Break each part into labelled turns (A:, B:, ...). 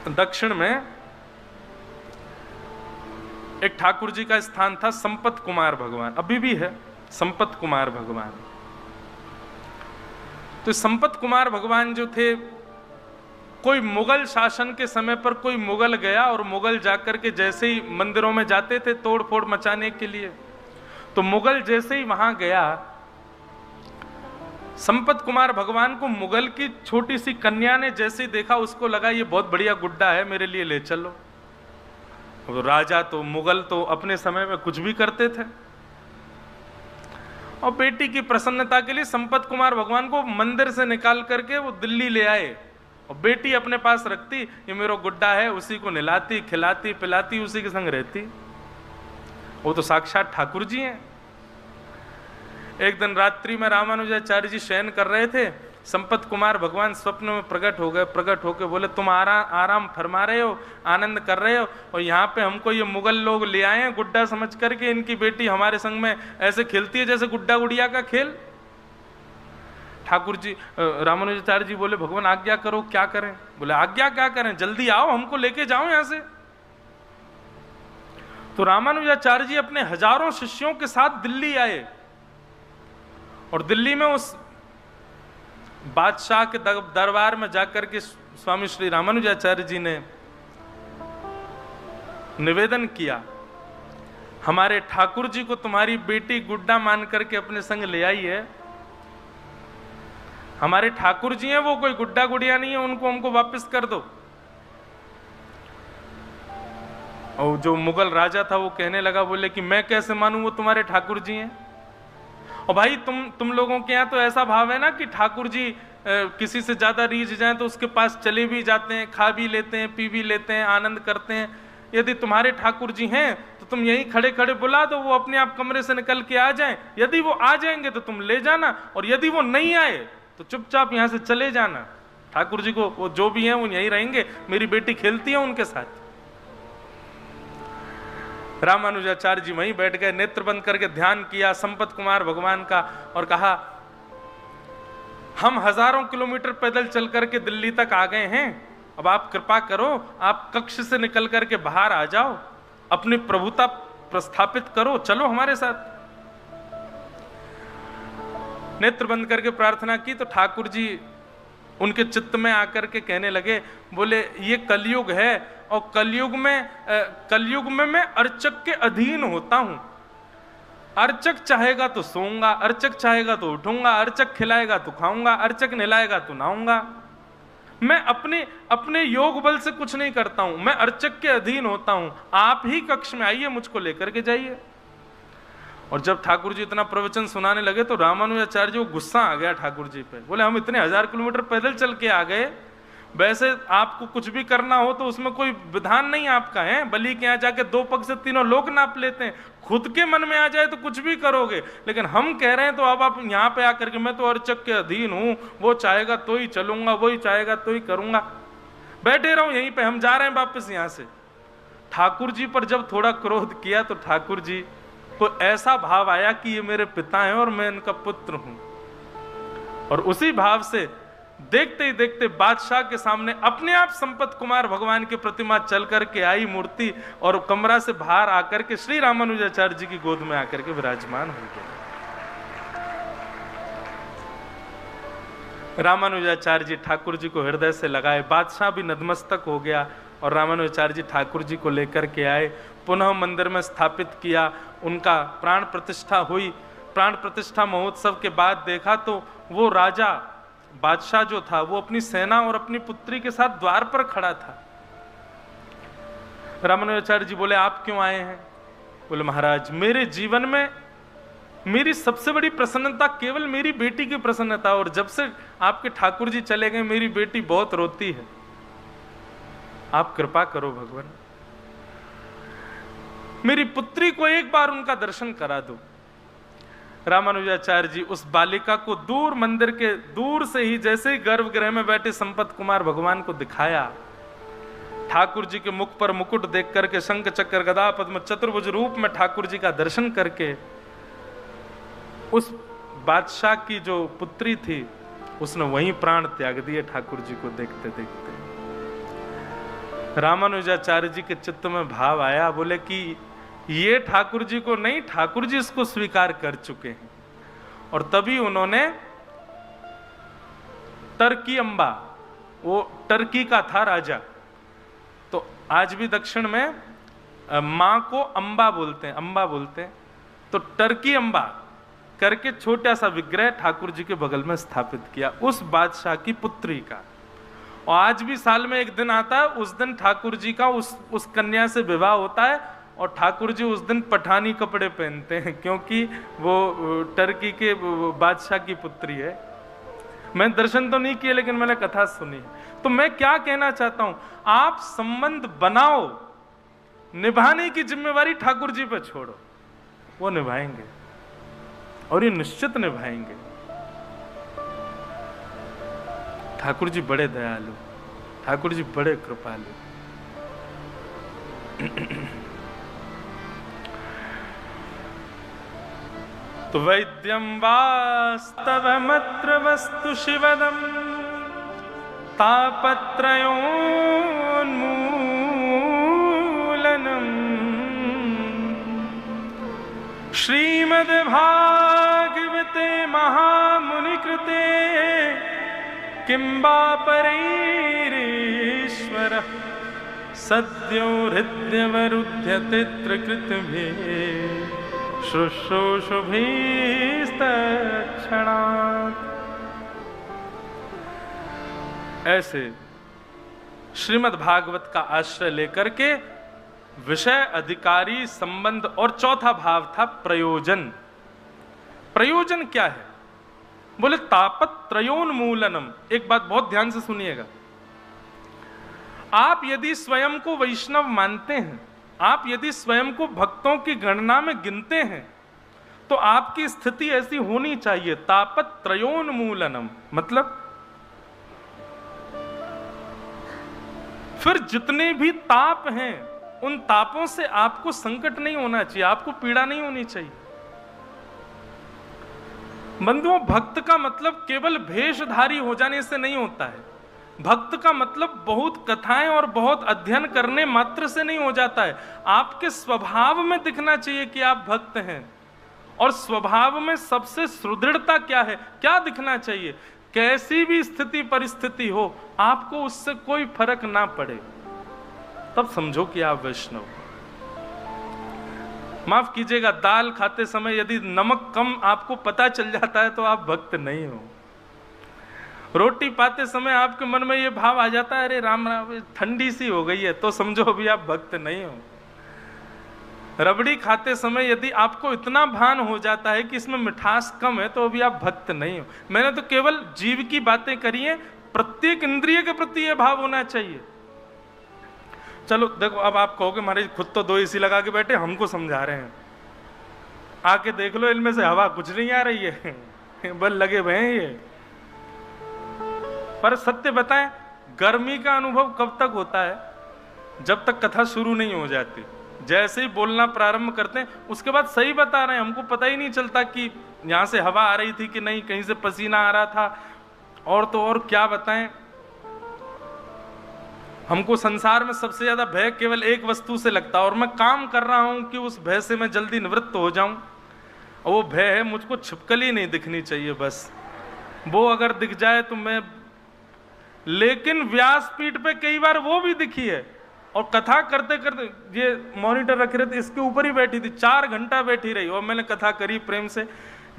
A: दक्षिण में एक ठाकुर जी का स्थान था, संपत कुमार भगवान, अभी भी है संपत कुमार भगवान। तो संपत कुमार भगवान जो थे, कोई मुगल शासन के समय पर कोई मुगल गया और मुगल जाकर के जैसे ही मंदिरों में जाते थे तोड़ फोड़ मचाने के लिए, तो मुगल जैसे ही वहां गया, संपत कुमार भगवान को मुगल की छोटी सी कन्या ने जैसे ही देखा, उसको लगा ये बहुत बढ़िया गुड्डा है, मेरे लिए ले चलो। अब राजा तो मुगल तो अपने समय में कुछ भी करते थे, और बेटी की प्रसन्नता के लिए संपत कुमार भगवान को मंदिर से निकाल करके वो दिल्ली ले आए, और बेटी अपने पास रखती, ये मेरा गुड्डा है, उसी को नहलाती खिलाती पिलाती, उसी के संग रहती। वो तो साक्षात ठाकुर जी हैं। एक दिन रात्रि में रामानुजाचार्य जी शयन कर रहे थे, संपत कुमार भगवान स्वप्न में प्रकट हो गए। प्रकट होकर बोले, तुम आराम फरमा रहे हो, आनंद कर रहे हो, और यहाँ पे हमको ये मुगल लोग ले आए हैं गुड्डा समझ करके, इनकी बेटी हमारे संग में ऐसे खेलती है जैसे गुड्डा गुड़िया का खेल। ठाकुर जी रामानुजाचार्य जी बोले, भगवान आज्ञा करो, क्या करें? बोले आज्ञा क्या करें, जल्दी आओ, हमको लेके जाओ यहां से। तो रामानुजाचार्य जी अपने हजारों शिष्यों के साथ दिल्ली आए, और दिल्ली में उस बादशाह के दरबार में जाकर के स्वामी श्री रामानुजाचार्य जी ने निवेदन किया, हमारे ठाकुर जी को तुम्हारी बेटी गुड्डा मान करके अपने संग ले आई है। हमारे ठाकुर जी हैं, वो कोई गुड्डा गुड़िया नहीं है, उनको हमको वापस कर दो। और जो मुगल राजा था वो कहने लगा, बोले कि मैं कैसे मानूं वो तुम्हारे ठाकुर जी हैं। और भाई तुम लोगों के यहाँ तो ऐसा भाव है ना कि ठाकुर जी किसी से ज्यादा रीझ जाएं तो उसके पास चले भी जाते हैं, खा भी लेते हैं, पी भी लेते हैं, आनंद करते हैं। यदि तुम्हारे ठाकुर जी हैं तो तुम यहीं खड़े खड़े बुला दो, वो अपने आप कमरे से निकल के आ जाएं। यदि वो आ जाएंगे तो तुम ले जाना, और यदि वो नहीं आए तो चुपचाप यहां से चले जाना। ठाकुर जी को वो जो भी हैं वो यहीं रहेंगे, मेरी बेटी खेलती है उनके साथ। रामानुजाचार्य जी वहीं बैठ गए, नेत्र बंद करके ध्यान किया संपत कुमार भगवान का, और कहा, हम हजारों किलोमीटर पैदल चल करके दिल्ली तक आ गए हैं, अब आप कृपा करो, आप कक्ष से निकल करके बाहर आ जाओ, अपनी प्रभुता प्रस्थापित करो, चलो हमारे साथ। नेत्र बंद करके प्रार्थना की तो ठाकुर जी उनके चित्त में आकर के कहने लगे, बोले ये कलयुग है, और कलयुग में मैं अर्चक के अधीन होता हूं। अर्चक चाहेगा तो सोऊंगा, अर्चक चाहेगा तो उठूंगा, अर्चक खिलाएगा तो खाऊंगा, अर्चक नहलाएगा तो नहाऊंगा। मैं अपने योग बल से कुछ नहीं करता हूं, मैं अर्चक के अधीन होता हूं। आप ही कक्ष में आइए, मुझको लेकर के जाइए। और जब ठाकुर जी इतना प्रवचन सुनाने लगे तो रामानुजाचार्य जी को गुस्सा आ गया ठाकुर जी पे। बोले, हम इतने 1000 किलोमीटर पैदल चल के आ गए, वैसे आपको कुछ भी करना हो तो उसमें कोई विधान नहीं आपका है, बलि के यहाँ जाके 2 पग से 3 लोग नाप लेते हैं, खुद के मन में आ जाए तो कुछ भी करोगे, लेकिन हम कह रहे हैं तो अब आप यहाँ पे आकर के, मैं तो अर्चक के अधीन हूं, वो चाहेगा तो ही चलूंगा, वही चाहेगा तो ही करूंगा, बैठे रहो यहीं पे, हम जा रहे हैं वापस यहाँ से। ठाकुर जी पर जब थोड़ा क्रोध किया तो ठाकुर जी को ऐसा भाव आया कि ये मेरे पिता हैं और मैं इनका पुत्र हूं, और उसी भाव से देखते ही देखते बादशाह के सामने अपने आप संपत कुमार भगवान की प्रतिमा चल करके आई मूर्ति, और कमरा से बाहर आकर के श्री रामानुजाचार्य जी की गोद में आकर के विराजमान हो गए। रामानुजाचार्य जी ठाकुर जी को हृदय से लगाए, बादशाह भी नतमस्तक हो गया, और रामानुजाचार्य जी ठाकुर जी को लेकर के आए, पुनः मंदिर में स्थापित किया, उनका प्राण प्रतिष्ठा हुई। प्राण प्रतिष्ठा महोत्सव के बाद देखा तो वो राजा बादशाह जो था वो अपनी सेना और अपनी पुत्री के साथ द्वार पर खड़ा था। रामानुजाचार्य जी बोले, आप क्यों आए हैं? बोले, महाराज मेरे जीवन में मेरी सबसे बड़ी प्रसन्नता केवल मेरी बेटी की प्रसन्नता, और जब से आपके ठाकुर जी चले गए मेरी बेटी बहुत रोती है, आप कृपा करो भगवान, मेरी पुत्री को एक बार उनका दर्शन करा दो। रामानुजाचार्य जी उस बालिका को दूर मंदिर के दूर से ही, जैसे ही गर्भगृह में बैठे संपत कुमार भगवान को दिखाया, ठाकुर जी के मुख पर मुकुट देख करके, शंख चक्र गदा पद्म चतुर्भुज रूप में ठाकुर जी का दर्शन करके, उस बादशाह की जो पुत्री थी उसने वहीं प्राण त्याग दिए ठाकुर जी को देखते देखते। रामानुजाचार्य जी के चित्त में भाव आया, बोले कि ये ठाकुर जी को नहीं, ठाकुर जी इसको स्वीकार कर चुके हैं। और तभी उन्होंने टर्की अम्बा, वो टर्की का था राजा, तो आज भी दक्षिण में मां को अम्बा बोलते हैं, अम्बा बोलते हैं, तो टर्की अम्बा करके छोटा सा विग्रह ठाकुर जी के बगल में स्थापित किया, उस बादशाह की पुत्री का। और आज भी साल में एक दिन आता है, उस दिन ठाकुर जी का उस कन्या से विवाह होता है, और ठाकुर जी उस दिन पठानी कपड़े पहनते हैं, क्योंकि वो टर्की के बादशाह की पुत्री है। मैं दर्शन तो नहीं किए, लेकिन मैंने कथा सुनी है। तो मैं क्या कहना चाहता हूं, आप संबंध बनाओ, निभाने की जिम्मेवारी ठाकुर जी पे छोड़ो, वो निभाएंगे, और ये निश्चित निभाएंगे। ठाकुर जी बड़े दयालु, ठाकुर जी बड़े कृपालु। तो वैद्यम वास्तवमत्र वस्तु शिवदम तापत्रयोन्मूलनम श्रीमद्भागवते महामुनिकृते किं वा परैरीश्वरः सद्यो हृद्यवरुध्यते त्रिकृतभिः शुश्रूषुभिस्तत्क्षणात्। ऐसे श्रीमद् भागवत का आश्रय लेकर के विषय, अधिकारी, संबंध, और चौथा भाव था प्रयोजन। प्रयोजन क्या है? बोले तापत्रयोन्मूलनम। एक बात बहुत ध्यान से सुनिएगा, आप यदि स्वयं को वैष्णव मानते हैं, आप यदि स्वयं को भक्तों की गणना में गिनते हैं, तो आपकी स्थिति ऐसी होनी चाहिए, तापत्रयोन्मूलनम, मतलब फिर जितने भी ताप हैं, उन तापों से आपको संकट नहीं होना चाहिए, आपको पीड़ा नहीं होनी चाहिए। बंधुओं, भक्त का मतलब केवल भेषधारी हो जाने से नहीं होता है। भक्त का मतलब बहुत कथाएं और बहुत अध्ययन करने मात्र से नहीं हो जाता है। आपके स्वभाव में दिखना चाहिए कि आप भक्त हैं। और स्वभाव में सबसे सुदृढ़ता क्या है, क्या दिखना चाहिए? कैसी भी स्थिति परिस्थिति हो, आपको उससे कोई फर्क ना पड़े, तब समझो कि आप वैष्णव। माफ कीजिएगा, दाल खाते समय यदि नमक कम आपको पता चल जाता है तो आप भक्त नहीं हो। रोटी पाते समय आपके मन में ये भाव आ जाता है, अरे राम राम ठंडी सी हो गई है, तो समझो अभी आप भक्त नहीं हो। रबड़ी खाते समय यदि आपको इतना भान हो जाता है कि इसमें मिठास कम है, तो अभी आप भक्त नहीं हो। मैंने तो केवल जीव की बातें करी हैं, प्रत्येक इंद्रिय के प्रति यह भाव होना चाहिए। चलो देखो, अब आप कहोगे महाराज खुद तो 2 एसी लगा के बैठे, हमको समझा रहे हैं। आके देख लो, इनमें से हवा कुछ नहीं आ रही है, बल लगे हुए हैं ये। पर सत्य बताएं, गर्मी का अनुभव कब तक होता है? जब तक कथा शुरू नहीं हो जाती। जैसे ही बोलना प्रारंभ करते हैं, उसके बाद सही बता रहे हैं, हमको पता ही नहीं चलता कि यहां से हवा आ रही थी कि नहीं, कहीं से पसीना आ रहा था। और तो और क्या बताएं, हमको संसार में सबसे ज्यादा भय केवल एक वस्तु से लगता है, और मैं काम कर रहा हूं कि उस भय से मैं जल्दी निवृत्त हो जाऊं। और वो भय है, मुझको छिपकली नहीं दिखनी चाहिए, बस वो अगर दिख जाए तो मैं। लेकिन व्यासपीठ पे कई बार वो भी दिखी है, और कथा करते करते ये मॉनिटर रखे रहते, इसके ऊपर ही बैठी थी, 4 घंटा बैठी रही, और मैंने कथा करी प्रेम से।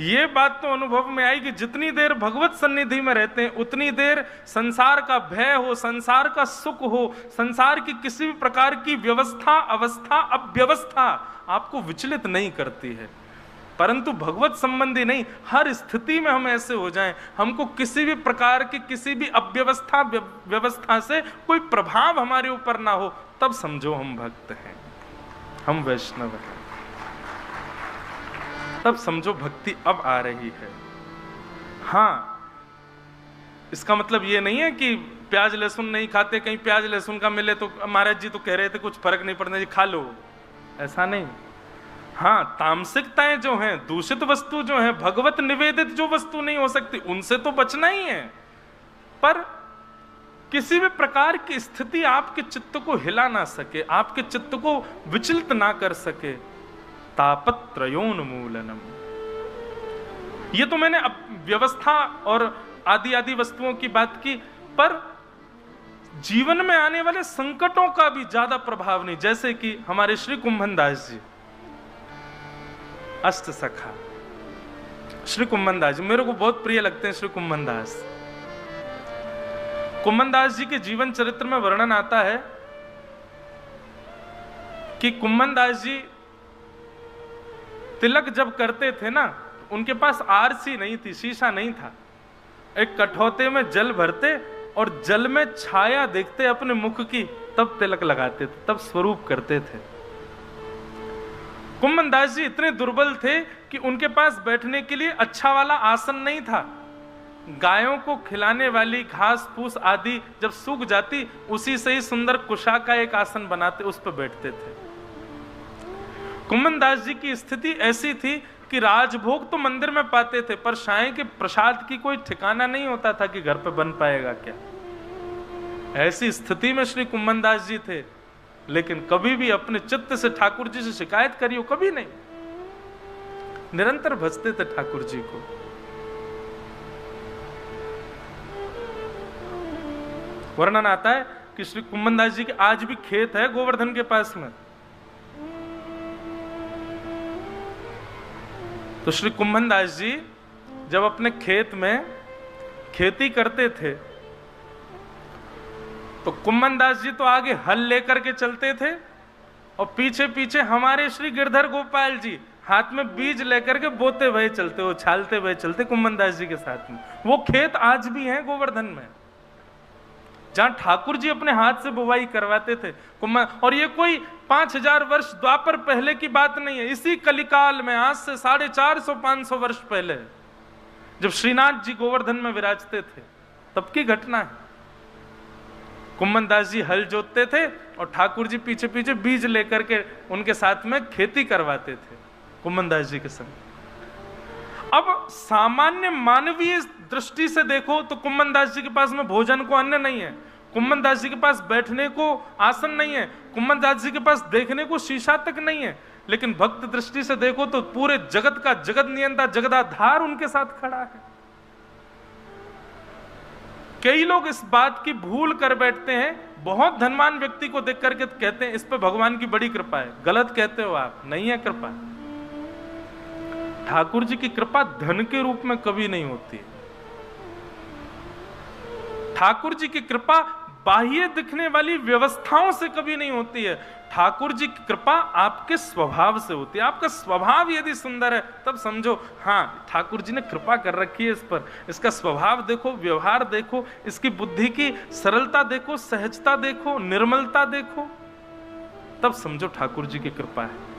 A: ये बात तो अनुभव में आई कि जितनी देर भगवत सन्निधि में रहते हैं, उतनी देर संसार का भय हो, संसार का सुख हो, संसार की किसी भी प्रकार की व्यवस्था, अवस्था, अव्यवस्था आपको विचलित नहीं करती है। परंतु भगवत संबंधी नहीं, हर स्थिति में हम ऐसे हो जाएं, हमको किसी भी प्रकार की किसी भी अव्यवस्था व्यवस्था से कोई प्रभाव हमारे ऊपर ना हो, तब समझो हम भक्त हैं, हम वैष्णव हैं। तब समझो भक्ति अब आ रही है। हाँ, इसका मतलब ये नहीं है कि प्याज लहसुन नहीं खाते, कहीं प्याज लहसुन का मिले तो महाराज जी तो कह रहे थे कुछ फर्क नहीं पड़ना जी, खा लो, ऐसा नहीं। हाँ, तामसिकताएं जो हैं, दूषित वस्तु जो है, भगवत निवेदित जो वस्तु नहीं हो सकती, उनसे तो बचना ही है। पर किसी भी प्रकार की स्थिति आपके चित्त को हिला ना सके, आपके चित्त को विचलित ना कर सके। तापत्रयोन्मूलनम। ये तो मैंने व्यवस्था और आदि आदि वस्तुओं की बात की, पर जीवन में आने वाले संकटों का भी ज्यादा प्रभाव नहीं। जैसे कि हमारे श्री कुंभन दास जी, अष्ट सखा श्री कुंभन दास जी, मेरे को बहुत प्रिय लगते हैं श्री कुंभन दास। कुंभन दास जी के जीवन चरित्र में वर्णन आता है कि कुंभन दास जी तिलक जब करते थे ना, उनके पास आरसी नहीं थी, शीशा नहीं था। एक कठौते में जल भरते और जल में छाया देखते अपने मुख की, तब तिलक लगाते थे, तब स्वरूप करते थे। कुंभन दास जी इतने दुर्बल थे कि उनके पास बैठने के लिए अच्छा वाला आसन नहीं था। गायों को खिलाने वाली घास फूस आदि जब सूख जाती, उसी से ही सुंदर कुशा का एक आसन बनाते, उस पर बैठते थे। कुंभन दास जी की स्थिति ऐसी थी कि राजभोग तो मंदिर में पाते थे, पर साईं के प्रसाद की कोई ठिकाना नहीं होता था कि घर पे बन पाएगा क्या। ऐसी स्थिति में श्री कुंभन दास जी थे, लेकिन कभी भी अपने चित्त से ठाकुर जी से शिकायत करी हो कभी नहीं, निरंतर भजते थे ठाकुर जी को। वर्णन आता है कि श्री कुंभन दास जी के आज भी खेत है गोवर्धन के पास में। तो श्री कुंभन दास जी जब अपने खेत में खेती करते थे, तो कुंभन दास जी तो आगे हल लेकर के चलते थे और पीछे पीछे हमारे श्री गिरधर गोपाल जी हाथ में बीज लेकर के बोते हुए चलते, उछालते हुए चलते कुंभन दास जी के साथ में। वो खेत आज भी हैं गोवर्धन में, जहां ठाकुर जी अपने हाथ से बुवाई करवाते थे। और ये कोई 5000 वर्ष द्वापर पहले की बात नहीं है, इसी कलिकाल में आज से 450-500 वर्ष पहले जब श्रीनाथ जी गोवर्धन में विराजते थे, तब की घटना है। कुंभन दास जी हल जोतते थे और ठाकुर जी पीछे पीछे बीज लेकर के उनके साथ में खेती करवाते थे कुंभन दास जी के संग। अब सामान्य मानवीय दृष्टि से देखो तो कुंभन दास जी के पास में भोजन को अन्न नहीं है, कुंभन दास जी के पास बैठने को आसन नहीं है, कुंभन दास जी के पास देखने को शीशा तक नहीं है। लेकिन भक्त दृष्टि से देखो तो पूरे जगत का जगत नियंता जगदाधार उनके साथ खड़ा है। कई लोग इस बात की भूल कर बैठते हैं, बहुत धनवान व्यक्ति को देख करके कहते हैं इस पे भगवान की बड़ी कृपा है। गलत कहते हो आप, नहीं है कृपा। ठाकुर जी की कृपा धन के रूप में कभी नहीं होती है। ठाकुर जी की कृपा बाह्य दिखने वाली व्यवस्थाओं से कभी नहीं होती है। ठाकुर जी की कृपा आपके स्वभाव से होती है। आपका स्वभाव यदि सुंदर है तब समझो हाँ ठाकुर जी ने कृपा कर रखी है इस पर। इसका स्वभाव देखो, व्यवहार देखो, इसकी बुद्धि की सरलता देखो, सहजता देखो, निर्मलता देखो, तब समझो ठाकुर जी की कृपा है।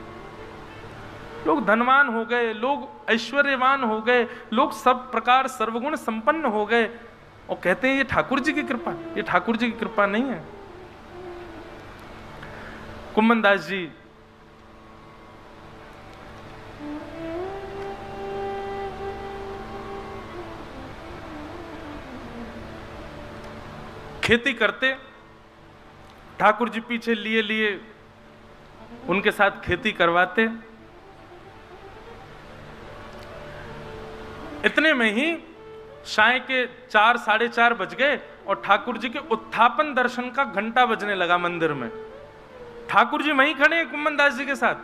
A: लोग धनवान हो गए, लोग ऐश्वर्यवान हो गए, लोग सब प्रकार सर्वगुण संपन्न हो गए और कहते हैं ये ठाकुर जी की कृपा। ये ठाकुर जी की कृपा नहीं है। कुंभन दास जी खेती करते, ठाकुर जी पीछे लिए लिए उनके साथ खेती करवाते। इतने में ही साय के 4 साढ़े 4 बज गए और ठाकुर जी के उत्थापन दर्शन का घंटा बजने लगा मंदिर में। ठाकुर जी वहीं खड़े हैं कुंभन दास जी के साथ।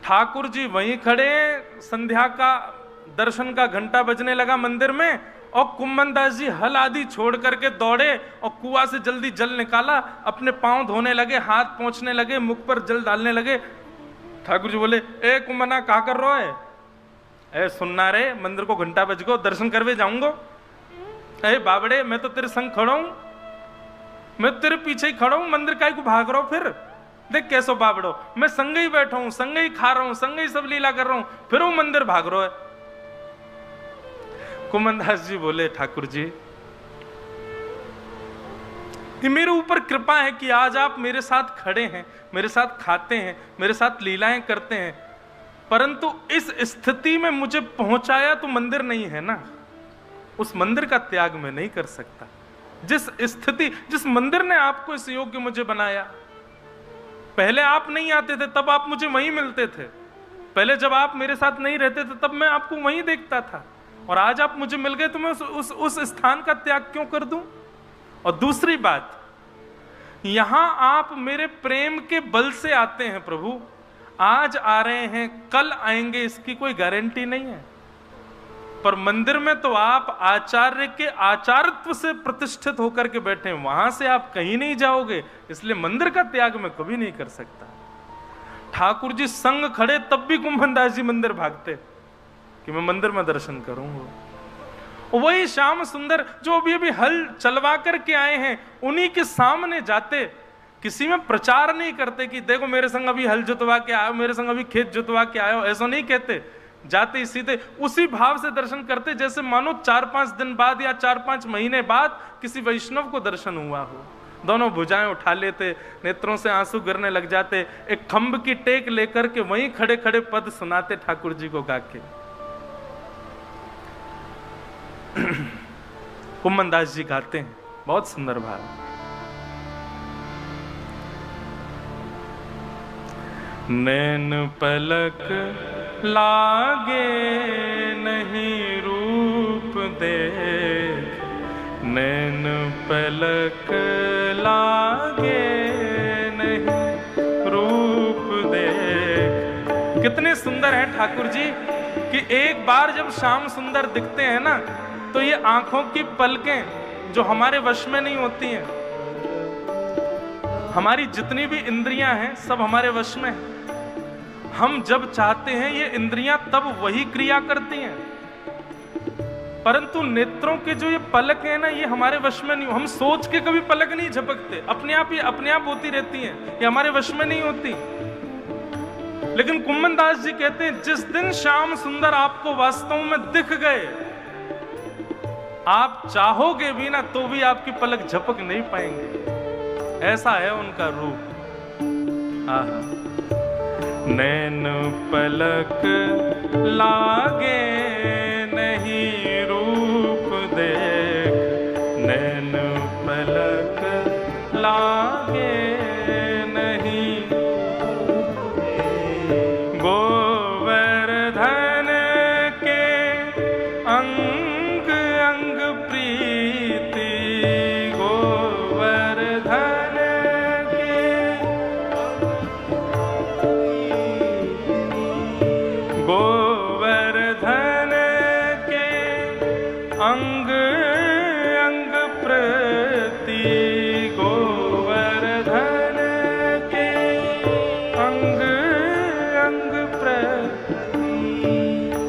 A: ठाकुर जी वहीं खड़े हैं, संध्या का दर्शन का घंटा बजने लगा मंदिर में और कुंभन दास जी हल आदि छोड़ करके दौड़े और कुआं से जल्दी जल निकाला, अपने पांव धोने लगे, हाथ पोंछने लगे, मुख पर जल डालने लगे। ठाकुर जी बोले ए कुंभना क्या कर रहा है? ए सुनना रे, मंदिर को घंटा बज गो, दर्शन करवे जाऊंगो। ए बाबड़े मैं तो तेरे संग खड़ा हूं, मैं तेरे पीछे ही खड़ा हूं, मंदिर काहे को भाग रहा हूं? फिर देख कैसो बाबड़ो, मैं संगे ही बैठा हूं, संगे ही खा रहा हूं, संगे ही सब लीला कर रहा हूं, फिर वो मंदिर भाग रहा है। कुंभन दास जी बोले ठाकुर जी ये मेरे ऊपर कृपा है कि आज आप मेरे साथ खड़े हैं, मेरे साथ खाते हैं, मेरे साथ लीलाएं करते हैं, परंतु इस स्थिति में मुझे पहुंचाया तो मंदिर नहीं है ना, उस मंदिर का त्याग मैं नहीं कर सकता। जिस स्थिति, जिस मंदिर ने आपको इस योग्य मुझे बनाया। पहले आप नहीं आते थे तब आप मुझे वहीं मिलते थे, पहले जब आप मेरे साथ नहीं रहते थे तब मैं आपको वहीं देखता था, और आज आप मुझे मिल गए तो मैं उस स्थान का त्याग क्यों कर दूं? और दूसरी बात, यहां आप मेरे प्रेम के बल से आते हैं प्रभु, आज आ रहे हैं कल आएंगे इसकी कोई गारंटी नहीं है। पर मंदिर में तो आप आचार्य के आचार्यत्व से प्रतिष्ठित होकर के बैठे हैं, वहां से आप कहीं नहीं जाओगे, इसलिए मंदिर का त्याग मैं कभी नहीं कर सकता। ठाकुर जी संग खड़े तब भी कुंभन दास जी मंदिर भागते कि मैं मंदिर में दर्शन करूंगा। वही श्याम सुंदर जो अभी अभी हल चलवा करके आए हैं, उन्हीं के सामने जाते, किसी में प्रचार नहीं करते कि देखो मेरे संग अभी हल जुतवा के आयो, मेरे संग अभी खेत जुतवा के आयो, ऐसा नहीं कहते। जाते सीधे उसी भाव से दर्शन करते जैसे मानो 4-5 दिन बाद या 4-5 महीने बाद किसी वैष्णव को दर्शन हुआ हो। दोनों भुजाएं उठा लेते, नेत्रों से आंसू गिरने लग जाते, एक खंभ की टेक लेकर के वहीं खड़े खड़े पद सुनाते ठाकुर जी को गा के। कुंभन दास जी गाते हैं, बहुत सुंदर भाव। नैन पलक लागे नहीं रूप देख, नैन पलक लागे नहीं रूप देख। कितने सुंदर हैं ठाकुर जी कि एक बार जब श्याम सुंदर दिखते हैं ना, तो ये आंखों की पलकें जो हमारे वश में नहीं होती हैं, हमारी जितनी भी इंद्रियां हैं सब हमारे वश में है। हम जब चाहते हैं ये इंद्रियां तब वही क्रिया करती हैं, परंतु नेत्रों के जो ये पलक है ना, ये हमारे वश में नहीं। हम सोच के कभी पलक नहीं झपकते, अपने आप ही अपने आप होती रहती हैं, ये हमारे वश में नहीं होती। लेकिन कुंभन दास जी कहते हैं जिस दिन श्याम सुंदर आपको वास्तव में दिख गए, आप चाहोगे भी ना तो भी आपकी पलक झपक नहीं पाएंगे, ऐसा है उनका रूप। आहा। नैन पलक लागे नहीं रूप देख, नैन पलक लागे नहीं। गोवर्धन के अंग अंग प्रीति, गोवर्धन गोवर्धन के अंग अंग प्रति, गोवर्धन के अंग अंग प्रति।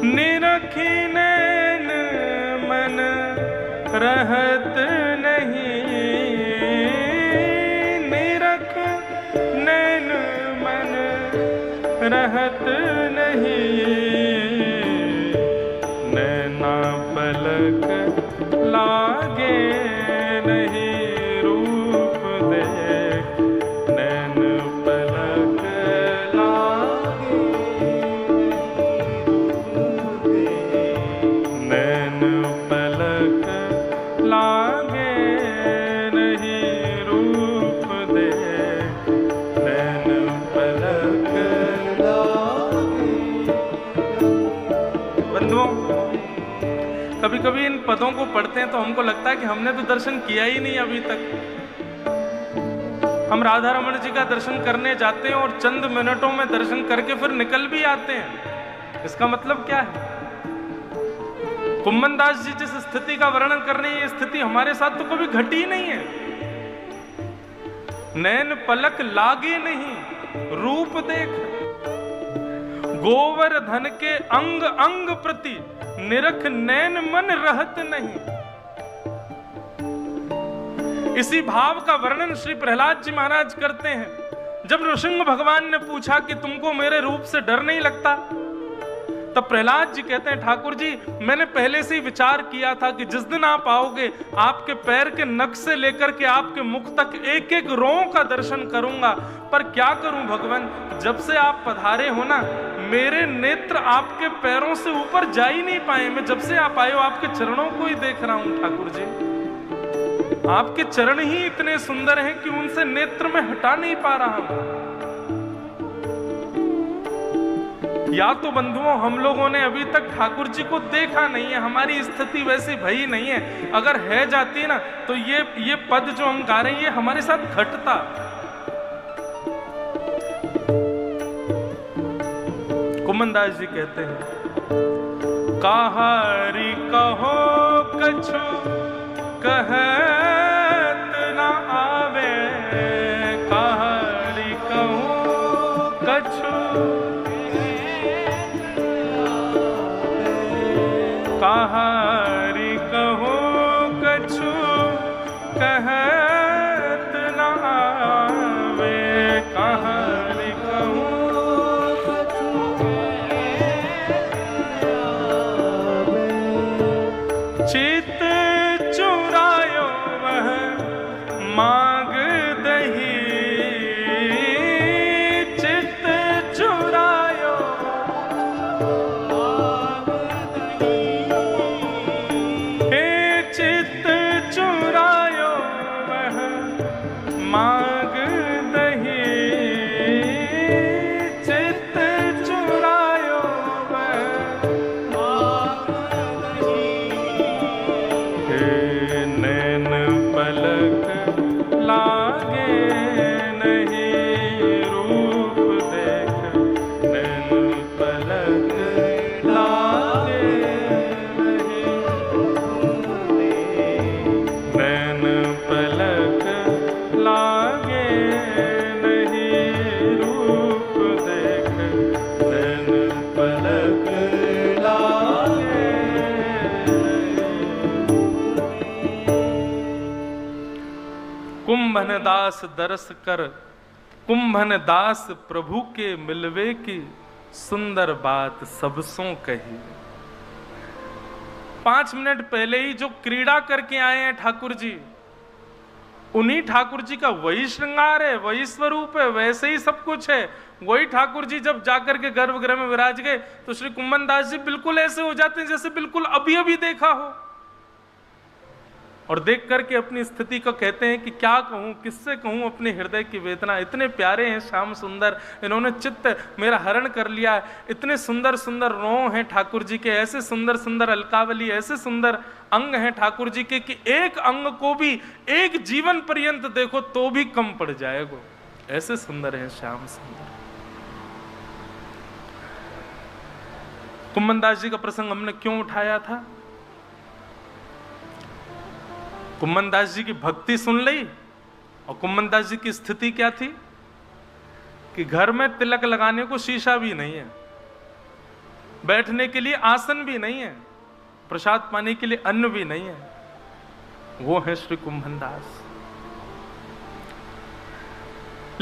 A: निरखी नैन मन रहत नहीं, निरख नैन मन रहत नहीं। नैना पलक लागे नहीं रूप देख, नैन पलक लागे नैन पलक लागे नहीं रूप देख, नैन पलक लागे। बंधुओं, कभी कभी इन पदों को पढ़ते हैं तो हमको लगता है कि हमने तो दर्शन किया ही नहीं अभी तक। हम राधा रमण जी का दर्शन करने जाते हैं और चंद मिनटों में दर्शन करके फिर निकल भी आते हैं। इसका मतलब क्या है? कुंभन दास जी जिस स्थिति का वर्णन कर रहे हैं, ये स्थिति हमारे साथ तो कभी घटी ही नहीं है। नैन पलक लागे नहीं रूप देख, गोवर्धन के अंग अंग प्रति, निरख नैन मन रहत नहीं। इसी भाव का वर्णन श्री प्रहलाद जी महाराज करते हैं। जब नृसिंह भगवान ने पूछा कि तुमको मेरे रूप से डर नहीं लगता, तब प्रहलाद जी कहते हैं ठाकुर जी मैंने पहले से ही विचार किया था कि जिस दिन आप आओगे, आपके पैर के नख से लेकर के आपके मुख तक एक एक रों का दर्शन करूंगा। पर क्या करूं भगवान, जब से आप पधारे हो ना, मेरे नेत्र आपके पैरों से ऊपर जा ही नहीं पाए। मैं जब से आप आए हो आपके चरणों को ही देख रहा हूं ठाकुर जी। आपके चरण ही इतने सुंदर हैं कि उनसे नेत्र में हटा नहीं पा रहा हूं। या तो बंधुओं हम लोगों ने अभी तक ठाकुर जी को देखा नहीं है, हमारी स्थिति वैसी भई नहीं है। अगर है जाती ना तो ये पद जो हम गा रहे हैं ये हमारे साथ घटता। कुमनदास जी कहते हैं, कहारी कहो कछु कहत न आवे, कहारी कहो कछु कहारी कहो कछु कहत न आवे, कहारी कहो चित चुरायो वह मांग दही, चित चुरायो हे चित चुरायो वह मांग दही, चित चुरायो वह नैन पलक लागे नहीं रूप देख, नैन पलक लागे नहीं, नैन पलक लागे नहीं रूप देख, नैन पलक लागे। कुंभन दास दरस कर, कुंभन दास प्रभु के मिलवे की सुंदर बात सबसों कही। 5 मिनट पहले ही जो क्रीड़ा करके आए हैं ठाकुर जी, उन्हीं ठाकुर जी का वही श्रृंगार है, वही स्वरूप है, वैसे ही सब कुछ है। वही ठाकुर जी जब जाकर के गर्भगृह में विराज गए तो श्री कुंभन दास जी बिल्कुल ऐसे हो जाते हैं जैसे बिल्कुल अभी अभी देखा हो, और देख करके अपनी स्थिति को कहते हैं कि क्या कहूं, किससे कहूं अपने हृदय की वेदना। इतने प्यारे हैं श्याम सुंदर, इन्होंने चित्त मेरा हरण कर लिया है। इतने सुंदर सुंदर रों हैं ठाकुर जी के, ऐसे सुंदर सुंदर अलकावली, ऐसे सुंदर अंग हैं ठाकुर जी के कि एक अंग को भी एक जीवन पर्यंत देखो तो भी कम पड़ जाएगा, ऐसे सुंदर हैं श्याम सुंदर। कुंभनदास जी का प्रसंग हमने क्यों उठाया था? कुंभनदास जी की भक्ति सुन ली, और कुंभनदास जी की स्थिति क्या थी कि घर में तिलक लगाने को शीशा भी नहीं है, बैठने के लिए आसन भी नहीं है, प्रसाद पाने के लिए अन्न भी नहीं है। वो है श्री कुंभनदास।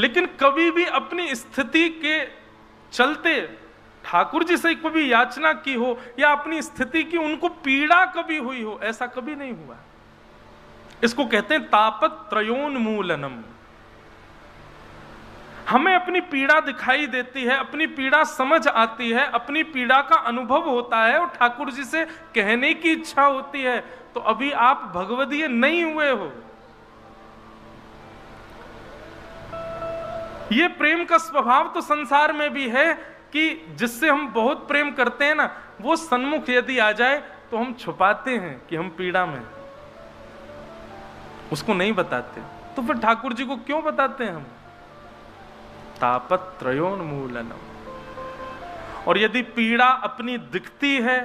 A: लेकिन कभी भी अपनी स्थिति के चलते ठाकुर जी से कभी याचना की हो या अपनी स्थिति की उनको पीड़ा कभी हुई हो, ऐसा कभी नहीं हुआ। इसको कहते हैं तापत्रयोन्मूलनम। हमें अपनी पीड़ा दिखाई देती है, अपनी पीड़ा समझ आती है, अपनी पीड़ा का अनुभव होता है और ठाकुर जी से कहने की इच्छा होती है, तो अभी आप भगवदीय नहीं हुए हो। ये प्रेम का स्वभाव तो संसार में भी है कि जिससे हम बहुत प्रेम करते हैं ना, वो सन्मुख यदि आ जाए तो हम छुपाते हैं कि हम पीड़ा में, उसको नहीं बताते। तो फिर ठाकुर जी को क्यों बताते हैं हम? तापत्रयोन्मूलनम। और यदि पीड़ा अपनी दिखती है,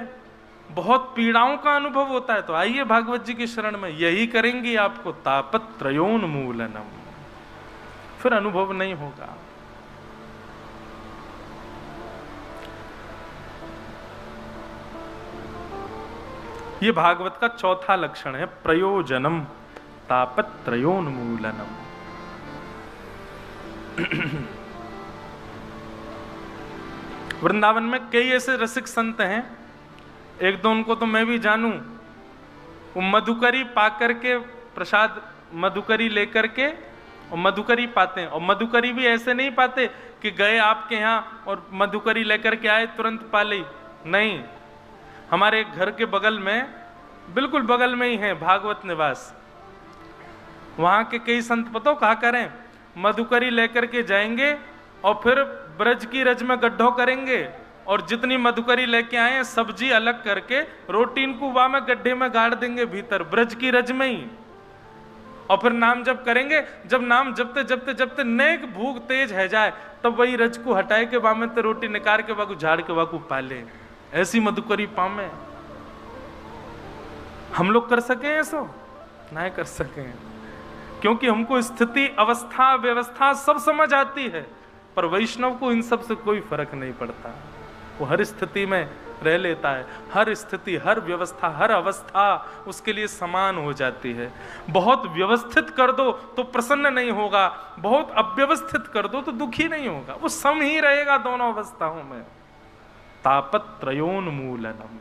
A: बहुत पीड़ाओं का अनुभव होता है, तो आइए भागवत जी की शरण में, यही करेंगी आपको, तापत्रयोन्मूलनम। फिर अनुभव नहीं होगा। यह भागवत का चौथा लक्षण है, प्रयोजनम तापत्रयोन्मूलनम। वृंदावन में कई ऐसे रसिक संत हैं, एक दो उनको तो मैं भी जानूं, वो मधुकरी पाकर के प्रसाद मधुकरी लेकर के और मधुकरी पाते हैं। और मधुकरी भी ऐसे नहीं पाते कि गए आपके यहाँ और मधुकरी लेकर के आए तुरंत पा ली, नहीं। हमारे घर के बगल में, बिल्कुल बगल में ही है भागवत निवास, वहां के कई संत पतो कहा करें, मधुकरी लेकर के जाएंगे और फिर ब्रज की रज में गड्ढो करेंगे और जितनी मधुकरी लेके आए सब्जी अलग करके रोटी इनको वहां में गड्ढे में गाड़ देंगे भीतर ब्रज की रज में ही, और फिर नाम जप करेंगे। जब नाम जपते जपते जपते नेक भूख तेज है जाए तब वही रज को हटाए के वामे तो रोटी निकाल के वाकू झाड़ के वाकू पाले, ऐसी मधुकरी पामे। हम लोग कर सके ऐसो? नहीं कर सके, क्योंकि हमको स्थिति अवस्था व्यवस्था सब समझ आती है, पर वैष्णव को इन सब से कोई फर्क नहीं पड़ता। वो हर स्थिति में रह लेता है, हर स्थिति हर व्यवस्था हर अवस्था उसके लिए समान हो जाती है। बहुत व्यवस्थित कर दो तो प्रसन्न नहीं होगा, बहुत अव्यवस्थित कर दो तो दुखी नहीं होगा, वो सम ही रहेगा दोनों अवस्थाओं में। तापत्रयोन्मूलनम।